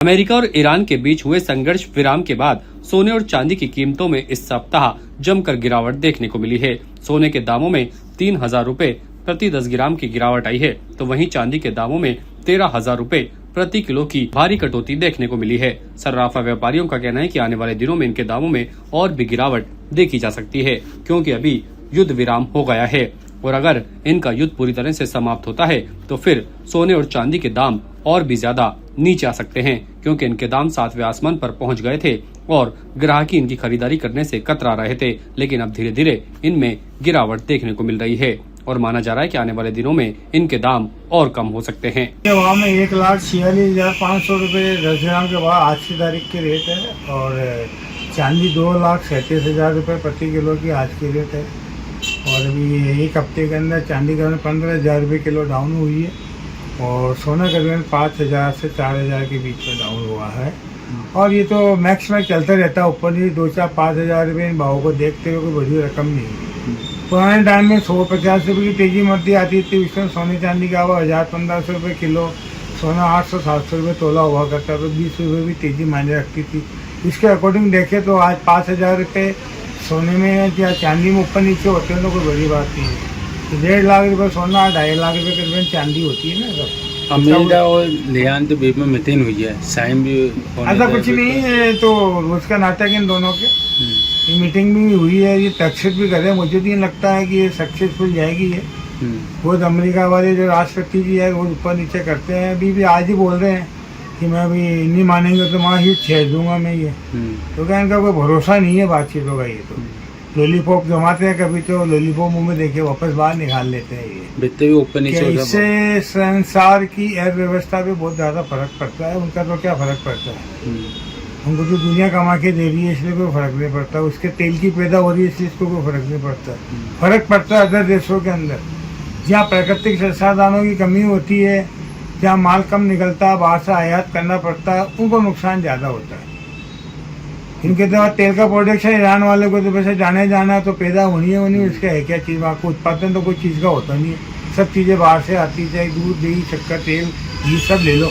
America और Iran के बीच हुए संघर्ष विराम के बाद सोने और चांदी की कीमतों में इस सप्ताह जमकर गिरावट देखने को मिली है। सोने के दामों में 3,000 रूपए प्रति 10 ग्राम की गिरावट आई है, तो वहीं चांदी के दामों में 13,000 रूपए प्रति किलो की भारी कटौती देखने को मिली है। सर्राफा व्यापारियों का कहना है कि आने वाले दिनों में इनके दामों में और भी गिरावट देखी जा सकती है, क्योंकि अभी युद्ध विराम हो गया है और अगर इनका युद्ध पूरी तरह से समाप्त होता है तो फिर सोने और चांदी के दाम और भी ज्यादा नीचे आ सकते हैं, क्योंकि इनके दाम 7वें आसमान पर पहुंच गए थे और ग्राहकी इनकी खरीदारी करने से कतरा रहे थे। लेकिन अब धीरे धीरे इनमें गिरावट देखने को मिल रही है और माना जा रहा है कि आने वाले दिनों में इनके दाम और कम हो सकते हैं। वहाँ में 1,46,500 रूपए 10 ग्राम के बाद आज की तारीख के रेट है और चांदी 2,37,000 रूपए प्रति किलो की आज की रेट है। और अभी एक हफ्ते के अंदर चांदी का 15,000 रुपये किलो डाउन हुई है और सोना करीबन 5,000 से 4,000 के बीच में डाउन हुआ है। और ये तो मैक्स में चलता रहता है, ऊपर ही 2-4-5,000 रुपये इन भावों को देखते हुए कोई बड़ी रकम नहीं है। पुराने टाइम में 150 रुपये की तेजी मध्य आती थी, उसमें सोने चांदी का हुआ 1,000-1,500 रुपये किलो, सोना 800-700 रुपये तोला हुआ करता, तो 20 रुपये भी तेजी मायने रखती थी। इसके अकॉर्डिंग देखें तो आज 5,000 रुपये सोने में या चांदी में ऊपर नीचे होते हैं तो कोई बड़ी बात नहीं है। 1.5 लाख रुपये सोना, 2.5 लाख रुपये करीबन चांदी होती है ना। अमेरिका और ईरान के बीच में मीटिंग हुई है, साइन भी ऐसा कुछ नहीं है, तो रोज का नाटक इन दोनों के। ये मीटिंग भी हुई है, ये सक्सेस भी करे, मुझे नहीं लगता है कि ये सक्सेसफुल जाएगी। ये रोज अमेरिका वाले जो राष्ट्रपति जी है रोज ऊपर नीचे करते हैं। अभी भी आज ही बोल रहे हैं कि मैं अभी नहीं मानेंगे तो वहाँ ही छेड़ दूंगा मैं ये। तो क्या इनका कोई भरोसा नहीं है बातचीतों का। ये तो लॉलीपॉप जमाते हैं, कभी तो लॉलीपॉप मुंह में देखे वापस बाहर निकाल लेते हैं। ये बिकते भी ऊपर नीचे होता है। इससे संसार की अर्थव्यवस्था पे बहुत ज़्यादा फर्क पड़ता है। उनका तो क्या फर्क पड़ता है, उनको तो दुनिया कमा के दे रही है इसलिए कोई फर्क नहीं पड़ता। उसके तेल की पैदा हो रही है इसलिए इसको कोई फर्क नहीं पड़ता। फर्क पड़ता है अदर देशों के अंदर, जहाँ प्राकृतिक संसाधनों की कमी होती है, जहाँ माल कम निकलता है, बाहर से आयात करना पड़ता है, उनको नुकसान ज़्यादा होता है। इनके तो तेल का प्रोडक्शन ईरान वाले को तो वैसे जाना तो पैदा होनी है, उसका है क्या चीज़, वहाँ को उत्पादन तो कोई चीज़ का होता नहीं है। सब चीज़ें बाहर से आती, चाहे दूध, दही, शक्कर, तेल, ये सब ले लो।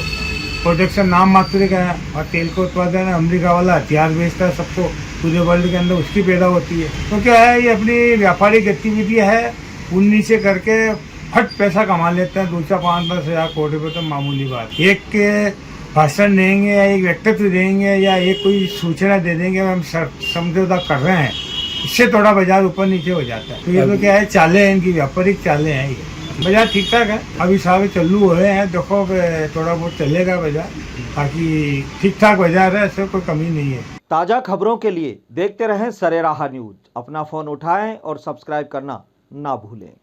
प्रोडक्शन नाम मात्र का है और तेल का उत्पादन अमेरिका वाला हथियार बेचता है सबको, पूरे वर्ल्ड के अंदर उसकी पैदा होती है। तो क्या है, ये अपनी व्यापारिक गतिविधि है, उन नीचे करके फट पैसा कमा लेते हैं। 2-5-10 हज़ार करोड़ रुपये तो मामूली बात। एक भाषण देंगे या एक वक्तव्य देंगे या एक कोई सूचना दे देंगे हम समझौता कर रहे हैं, इससे थोड़ा बाजार ऊपर नीचे हो जाता है। तो ये तो क्या है, चालें हैं इनकी, व्यापारिक चालें हैं। ये बाजार ठीक ठाक है, अभी सारे चालू हुए हैं, देखो थोड़ा बहुत चलेगा बाजार, ताकि ठीक ठाक बाजार है, ऐसे कोई कमी नहीं है। ताज़ा खबरों के लिए देखते रहें सरेराह न्यूज। अपना फ़ोन उठाएं और सब्सक्राइब करना ना भूलें।